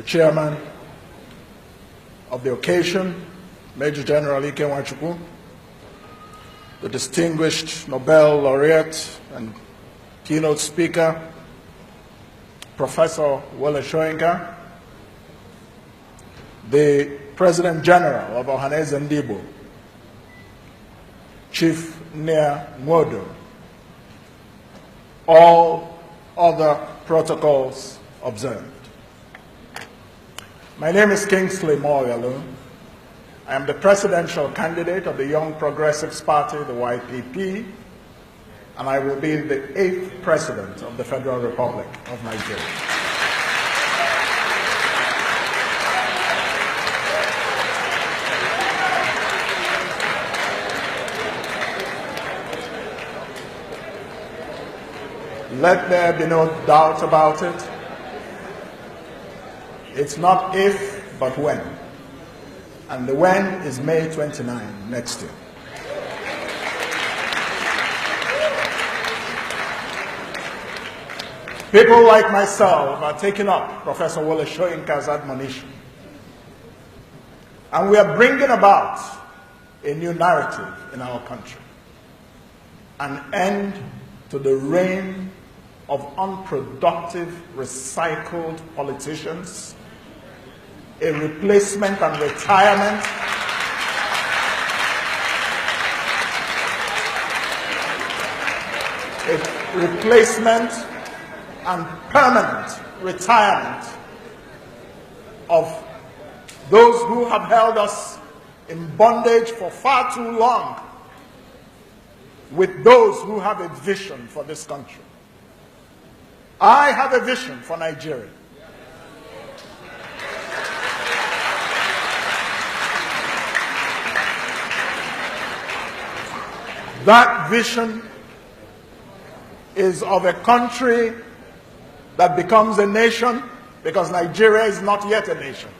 the chairman of the occasion, Major General Ike Nwachukwu, the distinguished Nobel laureate and keynote speaker, Professor Wole Soyinka, the President General of Ohaneze Ndigbo, Chief Nia Nwodo, all other protocols observed. My name is Kingsley Moghalu. I am the presidential candidate of the Young Progressives Party, the YPP, and I will be the 8th president of the Federal Republic of Nigeria. Let there be no doubt about it. It's not if, but when. And the when is May 29 next year. People like myself are taking up Professor Wole Soyinka's admonition. And we are bringing about a new narrative in our country. An end to the reign of unproductive, recycled politicians, a replacement and retirement and permanent retirement of those who have held us in bondage for far too long with those who have a vision for this country. I have a vision for Nigeria. That vision is of a country that becomes a nation, because Nigeria is not yet a nation.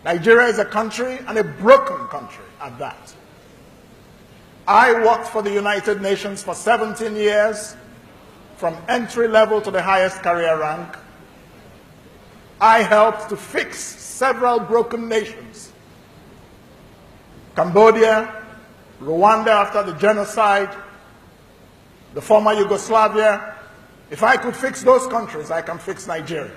Nigeria is a country, and a broken country at that. I worked for the United Nations for 17 years, from entry level to the highest career rank. I helped to fix several broken nations. Cambodia, Rwanda after the genocide, the former Yugoslavia. If I could fix those countries, I can fix Nigeria.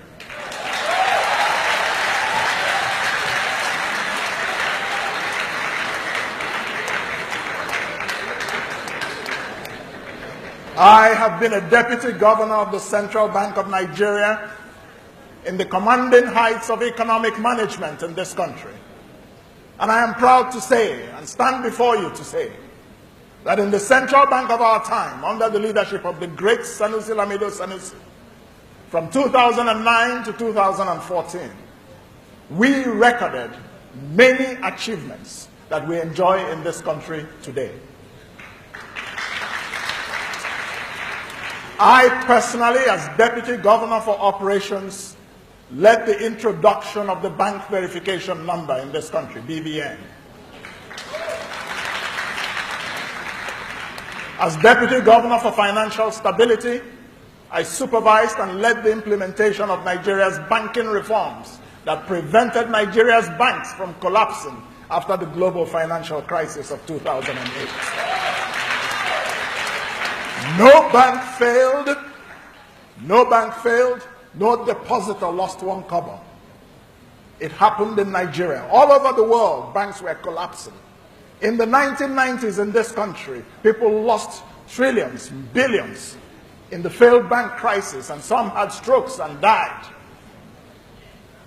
I have been a deputy governor of the Central Bank of Nigeria in the commanding heights of economic management in this country. And I am proud to say, and stand before you to say, that in the Central Bank of our time, under the leadership of the great Sanusi Lamido Sanusi, from 2009 to 2014, we recorded many achievements that we enjoy in this country today. I personally, as Deputy Governor for Operations, led the introduction of the bank verification number in this country, BVN. As Deputy Governor for Financial Stability, I supervised and led the implementation of Nigeria's banking reforms that prevented Nigeria's banks from collapsing after the global financial crisis of 2008. No bank failed, no depositor lost one kobo. It happened in Nigeria. All over the world, banks were collapsing. In the 1990s in this country, people lost trillions, billions in the failed bank crisis, and some had strokes and died.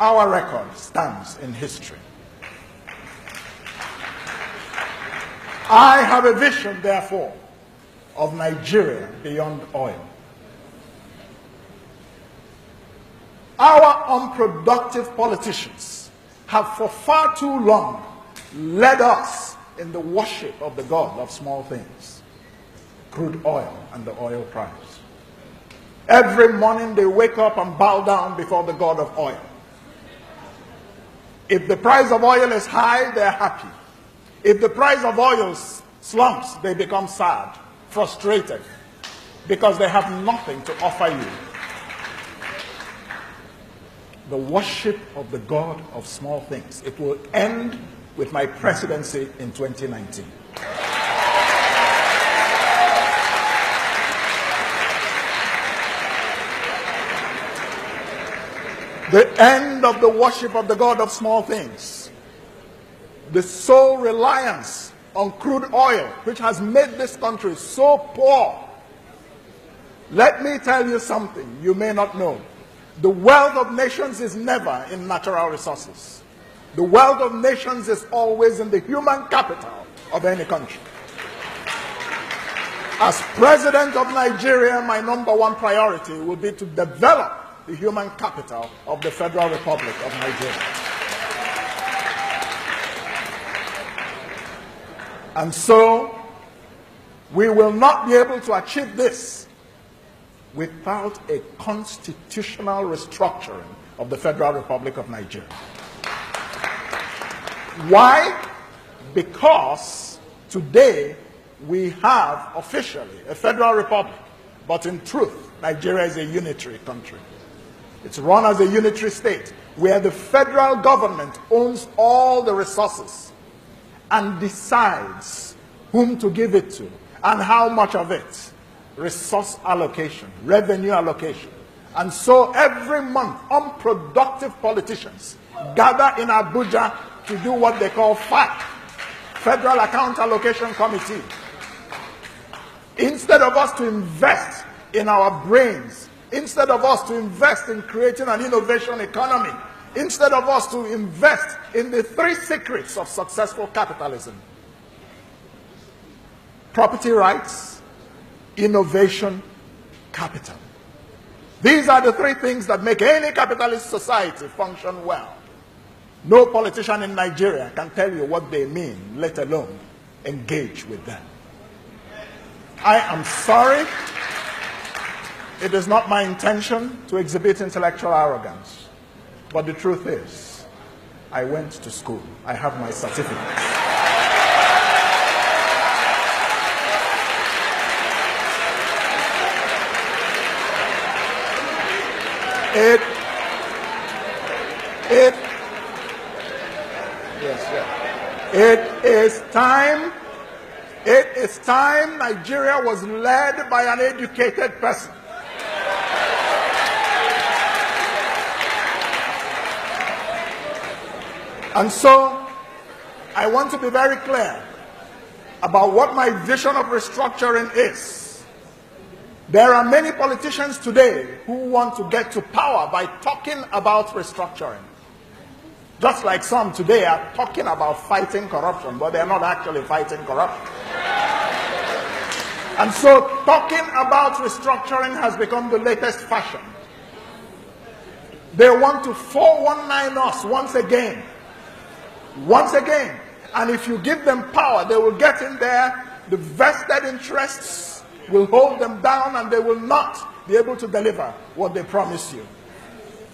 Our record stands in history. I have a vision, therefore, of Nigeria beyond oil. Our unproductive politicians have for far too long led us in the worship of the God of small things, crude oil and the oil price. Every morning they wake up and bow down before the God of oil. If the price of oil is high, they're happy. If the price of oil slumps, they become sad, frustrated, because they have nothing to offer you. the worship of the God of small things. It will end with my presidency in 2019. The end of the worship of the God of small things. The sole reliance on crude oil, which has made this country so poor. Let me tell you something you may not know. The wealth of nations is never in natural resources. The wealth of nations is always in the human capital of any country. As president of Nigeria, my #1 priority will be to develop the human capital of the Federal Republic of Nigeria. And so, we will not be able to achieve this without a constitutional restructuring of the Federal Republic of Nigeria. Why? Because today we have officially a federal republic, but in truth, Nigeria is a unitary country. It's run as a unitary state where the federal government owns all the resources and decides whom to give it to and how much of it. Resource allocation, revenue allocation. And so every month, unproductive politicians gather in Abuja to do what they call FAC, Federal Account Allocation Committee. Instead of us to invest in our brains, instead of us to invest in creating an innovation economy, instead of us to invest in the 3 secrets of successful capitalism: property rights, innovation, capital. These are the 3 things that make any capitalist society function well. No politician in Nigeria can tell you what they mean, let alone engage with them. I am sorry. It is not my intention to exhibit intellectual arrogance. But the truth is, I went to school. I have my certificates. It is time Nigeria was led by an educated person. And so, I want to be very clear about what my vision of restructuring is. There are many politicians today who want to get to power by talking about restructuring. Just like some today are talking about fighting corruption, but they're not actually fighting corruption. And so, talking about restructuring has become the latest fashion. They want to 419 us once again. Once again. And if you give them power, they will get in there, the vested interests will hold them down, and they will not be able to deliver what they promise you.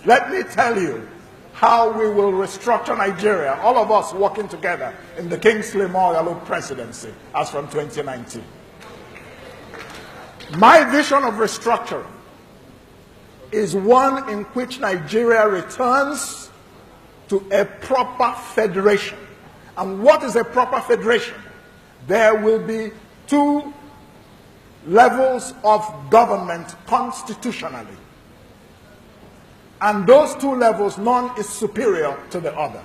Let me tell you how we will restructure Nigeria, all of us working together in the Kingsley Moghalu presidency as from 2019. My vision of restructuring is one in which Nigeria returns to a proper federation. And what is a proper federation? There will be 2 levels of government constitutionally. And those 2 levels, none is superior to the other.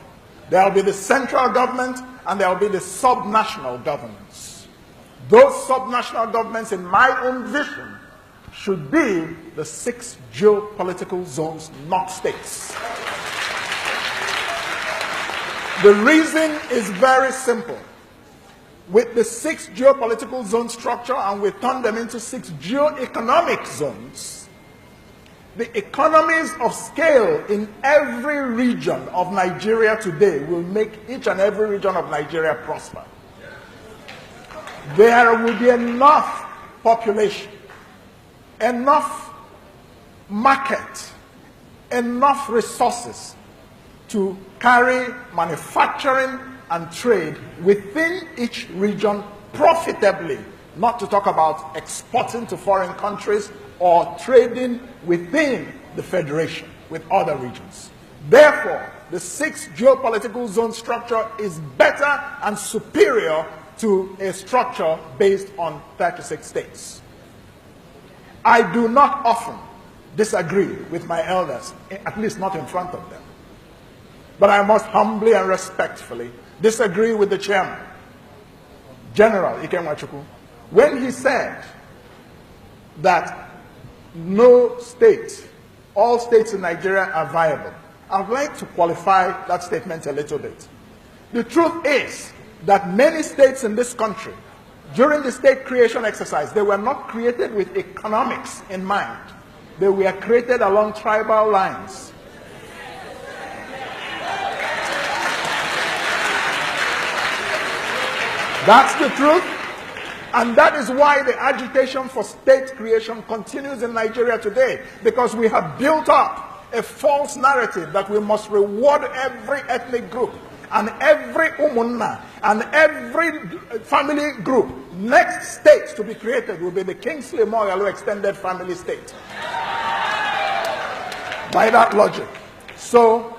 There will be the central government and there will be the subnational governments. Those subnational governments, in my own vision, should be the 6 geopolitical zones, not states. The reason is very simple. With the 6 geopolitical zone structure, and we turn them into 6 geo-economic zones, the economies of scale in every region of Nigeria today will make each and every region of Nigeria prosper. There will be enough population, enough market, enough resources to carry manufacturing and trade within each region profitably, not to talk about exporting to foreign countries or trading within the federation with other regions. Therefore, the 6th geopolitical zone structure is better and superior to a structure based on 36 states. I do not often disagree with my elders, at least not in front of them. But I must humbly and respectfully disagree with the chairman, General Ikemwachukwu, when he said that no state, all states in Nigeria are viable. I'd like to qualify that statement a little bit. The truth is that many states in this country, during the state creation exercise, they were not created with economics in mind. They were created along tribal lines. That's the truth. And that is why the agitation for state creation continues in Nigeria today, because we have built up a false narrative that we must reward every ethnic group and every umunna and every family group. Next state to be created will be the Kingsley Moghalu extended family state. By that logic. So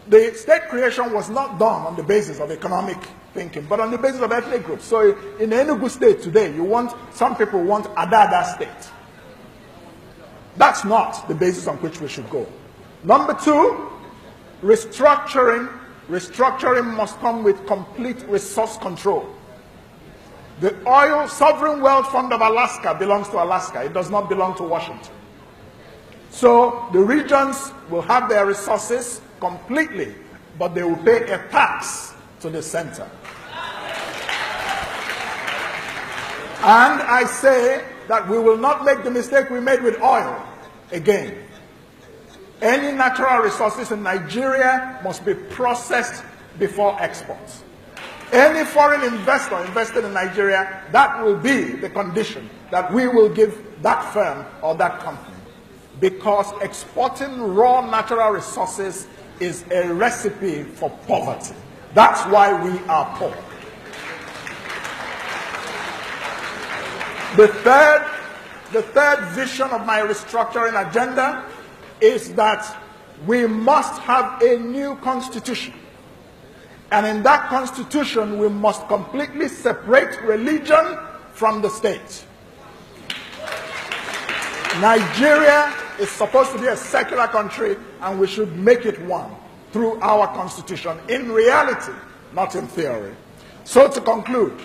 the state creation was not done on the basis of economic thinking, but on the basis of ethnic groups. So in Enugu state today, some people want Adada state. That's not the basis on which we should go. Number two, restructuring. Restructuring must come with complete resource control. The oil sovereign wealth fund of Alaska belongs to Alaska. It does not belong to Washington. So the regions will have their resources completely, but they will pay a tax to the center. And I say that we will not make the mistake we made with oil again. Any natural resources in Nigeria must be processed before exports. Any foreign investor invested in Nigeria, that will be the condition that we will give that firm or that company. Because exporting raw natural resources is a recipe for poverty. That's why we are poor. The third vision of my restructuring agenda is that we must have a new constitution. And in that constitution, we must completely separate religion from the state. Nigeria is supposed to be a secular country, and we should make it one through our constitution, in reality, not in theory. So to conclude,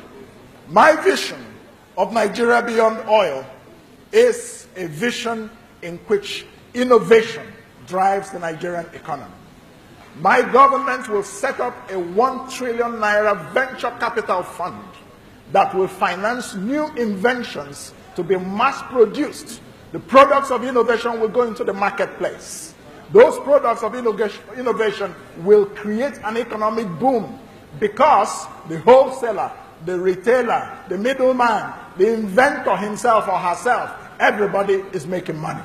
my vision of Nigeria beyond oil is a vision in which innovation drives the Nigerian economy. My government will set up a 1 trillion naira venture capital fund that will finance new inventions to be mass produced. The products of innovation will go into the marketplace. Those products of innovation will create an economic boom because the wholesaler, the retailer, the middleman, the inventor himself or herself, everybody is making money.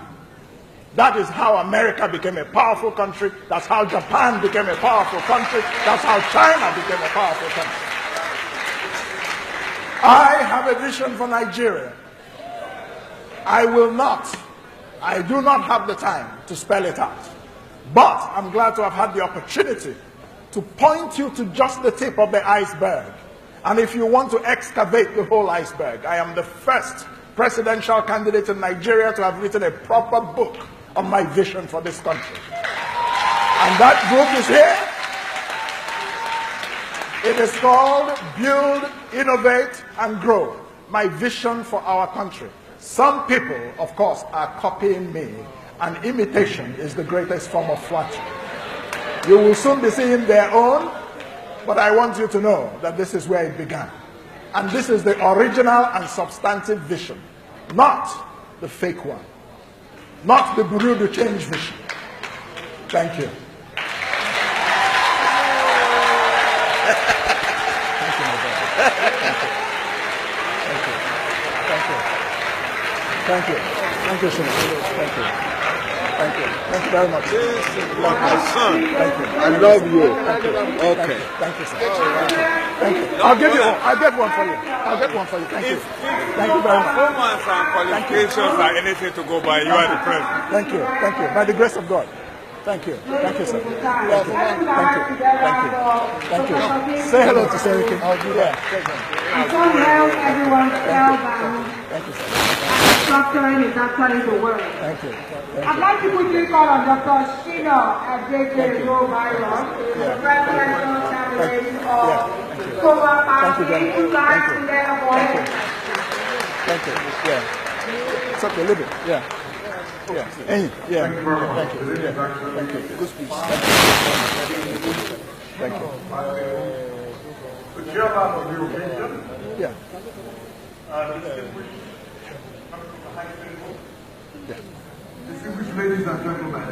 That is how America became a powerful country. That's how Japan became a powerful country. That's how China became a powerful country. I have a vision for Nigeria. I do not have the time to spell it out. But I'm glad to have had the opportunity to point you to just the tip of the iceberg. And if you want to excavate the whole iceberg, I am the first presidential candidate in Nigeria to have written a proper book on my vision for this country. And that book is here. It is called Build, Innovate, and Grow, my vision for our country. Some people, of course, are copying me, and imitation is the greatest form of flattery. You will soon be seeing their own, but I want you to know that this is where it began. And this is the original and substantive vision, not the fake one, not the Bureau de Change vision. Thank you. Thank you. Thank you so much. Thank you. Thank you. Thank you very much. My son. Thank you. I love you. Thank you. Okay. Thank you, sir. Thank you. I'll give you one. I'll get one for you. I'll get one for you. Thank you. Thank you very much. Performance and qualifications are anything to go by. You are the president. Thank you. Thank you. By the grace of God. Thank you. Thank you, sir. Thank you. Thank you. Thank you. Thank you. Say hello to Seriki. I'll do that. I can't help everyone tell that Thank you, sir. structuring is actually the word. Thank you. I'd like to quickly call on Dr. Shino Adeke Rovirus, the presidential candidate of Sober Party, who lies to their voice. Thank you. Yeah. It's okay, leave it. Yeah. Yeah. Hey, yeah. Thank you very much. Thank you. Yeah. Thank you. Good speech. Thank you. The chairman of the European Union. Yeah. Distinguished members of the High Table. Yeah. Distinguished ladies and gentlemen.